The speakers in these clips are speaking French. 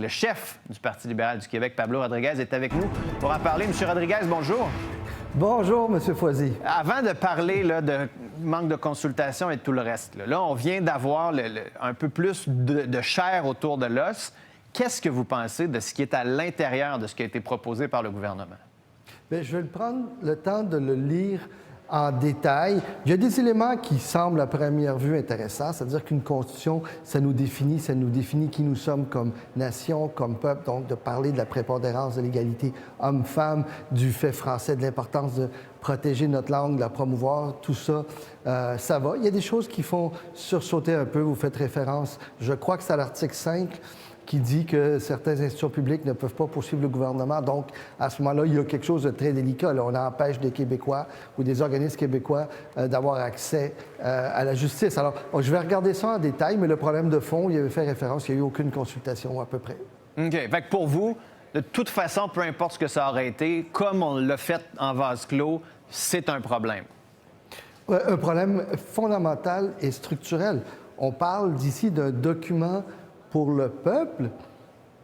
Le chef du Parti libéral du Québec, Pablo Rodriguez, est avec nous pour en parler. Monsieur Rodriguez, bonjour. Bonjour, M. Foisy. Avant de parler là, de manque de consultation et de tout le reste, là on vient d'avoir un peu plus de chair autour de l'os. Qu'est-ce que vous pensez de ce qui est à l'intérieur de ce qui a été proposé par le gouvernement? Bien, je vais prendre le temps de le lire en détail. Il y a des éléments qui semblent à première vue intéressants, c'est-à-dire qu'une constitution, ça nous définit qui nous sommes comme nation, comme peuple, donc de parler de la prépondérance de l'égalité homme-femme, du fait français, de l'importance de protéger notre langue, de la promouvoir, tout ça, ça va. Il y a des choses qui font sursauter un peu, vous faites référence, je crois que c'est à l'article 5, qui dit que certaines institutions publiques ne peuvent pas poursuivre le gouvernement. Donc, à ce moment-là, il y a quelque chose de très délicat. Là, on empêche des Québécois ou des organismes québécois d'avoir accès à la justice. Alors, je vais regarder ça en détail, mais le problème de fond, il avait fait référence, il n'y a eu aucune consultation à peu près. OK. Fait que pour vous, de toute façon, peu importe ce que ça aurait été, comme on l'a fait en vase clos, c'est un problème. Un problème fondamental et structurel. On parle d'ici d'un document pour le peuple,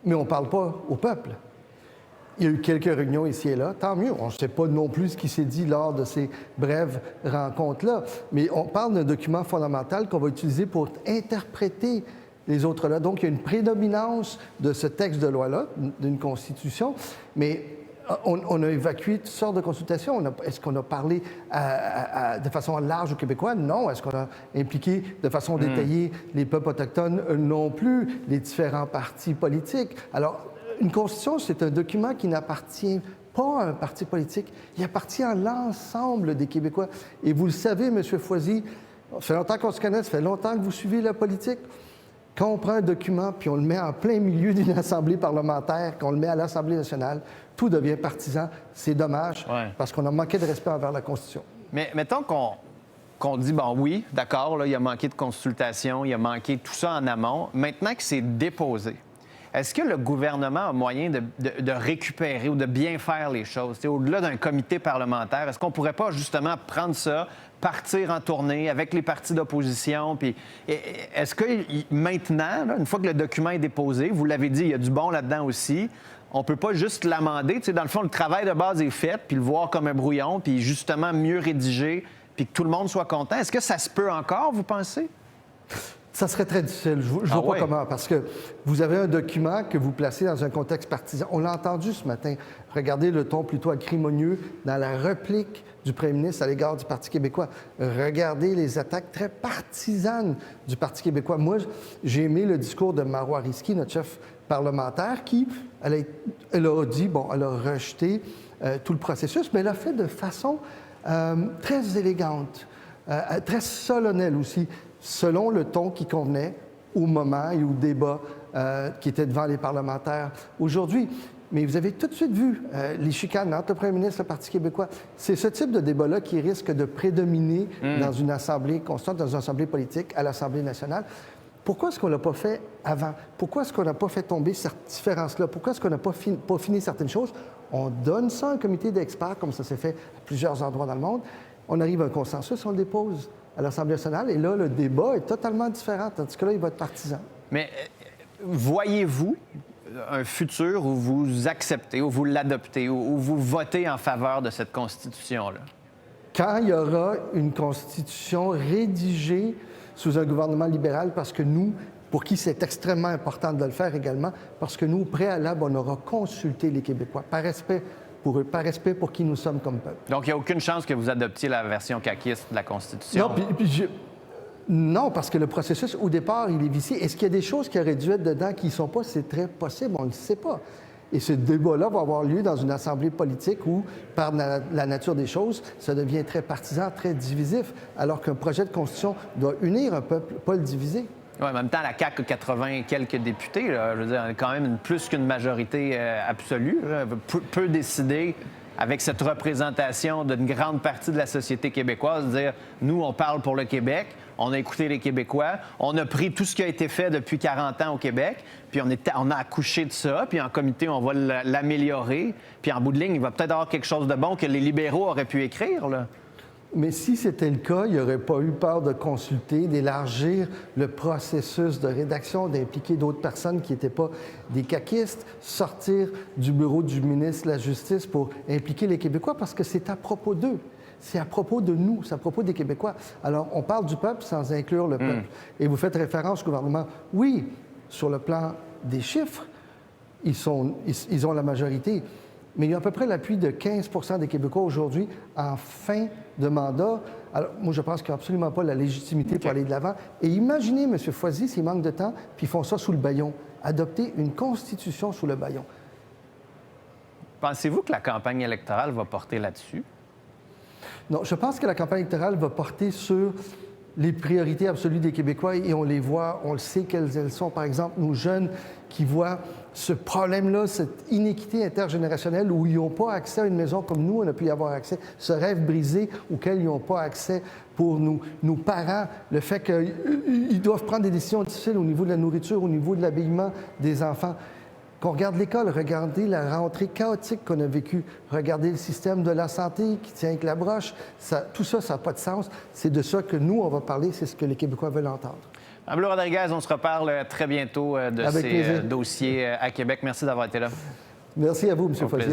mais on ne parle pas au peuple. Il y a eu quelques réunions ici et là, tant mieux. On ne sait pas non plus ce qui s'est dit lors de ces brèves rencontres-là, mais on parle d'un document fondamental qu'on va utiliser pour interpréter les autres lois. Donc, il y a une prédominance de ce texte de loi-là, d'une constitution, mais on a évacué toutes sortes de consultations. Est-ce qu'on a parlé de façon large aux Québécois? Non. Est-ce qu'on a impliqué de façon détaillée les peuples autochtones? Non plus. Les différents partis politiques. Alors, une constitution, c'est un document qui n'appartient pas à un parti politique. Il appartient à l'ensemble des Québécois. Et vous le savez, M. Foisy, ça fait longtemps qu'on se connaît, ça fait longtemps que vous suivez la politique. Quand on prend un document puis on le met en plein milieu d'une assemblée parlementaire, qu'on le met à l'Assemblée nationale, tout devient partisan. C'est dommage parce qu'on a manqué de respect envers la Constitution. Mais mettons qu'on dit, bon oui, d'accord, là, il a manqué de consultation, il a manqué tout ça en amont. Maintenant que c'est déposé, est-ce que le gouvernement a moyen de récupérer ou de bien faire les choses? Au-delà d'un comité parlementaire, est-ce qu'on ne pourrait pas justement prendre ça, partir en tournée avec les partis d'opposition? Puis est-ce que maintenant, là, une fois que le document est déposé, vous l'avez dit, il y a du bon là-dedans aussi, on ne peut pas juste l'amender? Dans le fond, le travail de base est fait, puis le voir comme un brouillon, puis justement mieux rédigé, puis que tout le monde soit content. Est-ce que ça se peut encore, vous pensez? Ça serait très difficile. Je ne vois pas comment, parce que vous avez un document que vous placez dans un contexte partisan. On l'a entendu ce matin. Regardez le ton plutôt acrimonieux dans la réplique du premier ministre à l'égard du Parti québécois. Regardez les attaques très partisanes du Parti québécois. Moi, j'ai aimé le discours de Marois Risky, notre chef parlementaire, qui, elle a dit, bon, elle a rejeté tout le processus, mais elle l'a fait de façon très élégante, très solennelle aussi, selon le ton qui convenait au moment et au débat qui était devant les parlementaires aujourd'hui. Mais vous avez tout de suite vu les chicanes entre le premier ministre et le Parti québécois. C'est ce type de débat-là qui risque de prédominer dans une assemblée constante, dans une assemblée politique, à l'Assemblée nationale. Pourquoi est-ce qu'on ne l'a pas fait avant? Pourquoi est-ce qu'on n'a pas fait tomber cette différence-là? Pourquoi est-ce qu'on n'a pas fini certaines choses? On donne ça à un comité d'experts, comme ça s'est fait à plusieurs endroits dans le monde. On arrive à un consensus, on le dépose à l'Assemblée nationale, et là, le débat est totalement différent, tandis que là, il va être partisan. Mais voyez-vous un futur où vous acceptez, où vous l'adoptez, où vous votez en faveur de cette Constitution-là? Quand il y aura une Constitution rédigée sous un gouvernement libéral, parce que nous, pour qui c'est extrêmement important de le faire également, parce que nous, au préalable, on aura consulté les Québécois, par respect pour eux, par respect pour qui nous sommes comme peuple. Donc, il n'y a aucune chance que vous adoptiez la version caquiste de la Constitution? Non, non, parce que le processus, au départ, il est vicié. Est-ce qu'il y a des choses qui auraient dû être dedans qui ne sont pas? C'est très possible, on ne le sait pas. Et ce débat-là va avoir lieu dans une assemblée politique où, par la nature des choses, ça devient très partisan, très divisif, alors qu'un projet de constitution doit unir un peuple, pas le diviser. Oui, en même temps, la CAQ a 80 et quelques députés. Là, je veux dire, on a quand même plus qu'une majorité absolue. Peut décider, avec cette représentation d'une grande partie de la société québécoise, de dire, nous, on parle pour le Québec, on a écouté les Québécois, on a pris tout ce qui a été fait depuis 40 ans au Québec, puis on a accouché de ça, puis en comité, on va l'améliorer, puis en bout de ligne, il va peut-être avoir quelque chose de bon que les libéraux auraient pu écrire, là. Mais si c'était le cas, il n'y aurait pas eu peur de consulter, d'élargir le processus de rédaction, d'impliquer d'autres personnes qui n'étaient pas des caquistes, sortir du bureau du ministre de la Justice pour impliquer les Québécois, parce que c'est à propos d'eux. C'est à propos de nous, c'est à propos des Québécois. Alors, on parle du peuple sans inclure le peuple. Et vous faites référence au gouvernement. Oui, sur le plan des chiffres, ils ont la majorité. Mais il y a à peu près l'appui de 15 des Québécois aujourd'hui en fin de mandat. Alors, moi, je pense qu'il n'y a absolument pas la légitimité pour aller de l'avant. Et imaginez, M. Foisy, s'il manque de temps, puis ils font ça sous le bâillon. Adopter une constitution sous le bâillon. Pensez-vous que la campagne électorale va porter là-dessus? Non, je pense que la campagne électorale va porter sur les priorités absolues des Québécois et on les voit, on le sait quelles elles sont. Par exemple, nos jeunes qui voient ce problème-là, cette inéquité intergénérationnelle où ils n'ont pas accès à une maison comme nous, on a pu y avoir accès, ce rêve brisé auquel ils n'ont pas accès pour nos parents, le fait qu'ils doivent prendre des décisions difficiles au niveau de la nourriture, au niveau de l'habillement des enfants. Qu'on regarde l'école, regardez la rentrée chaotique qu'on a vécue, regardez le système de la santé qui tient avec la broche, tout ça, ça n'a pas de sens. C'est de ça que nous, on va parler, c'est ce que les Québécois veulent entendre. Pablo Rodriguez, on se reparle très bientôt de Avec ces plaisir. dossiers à Québec. Merci d'avoir été là. Merci à vous, M. Foisy.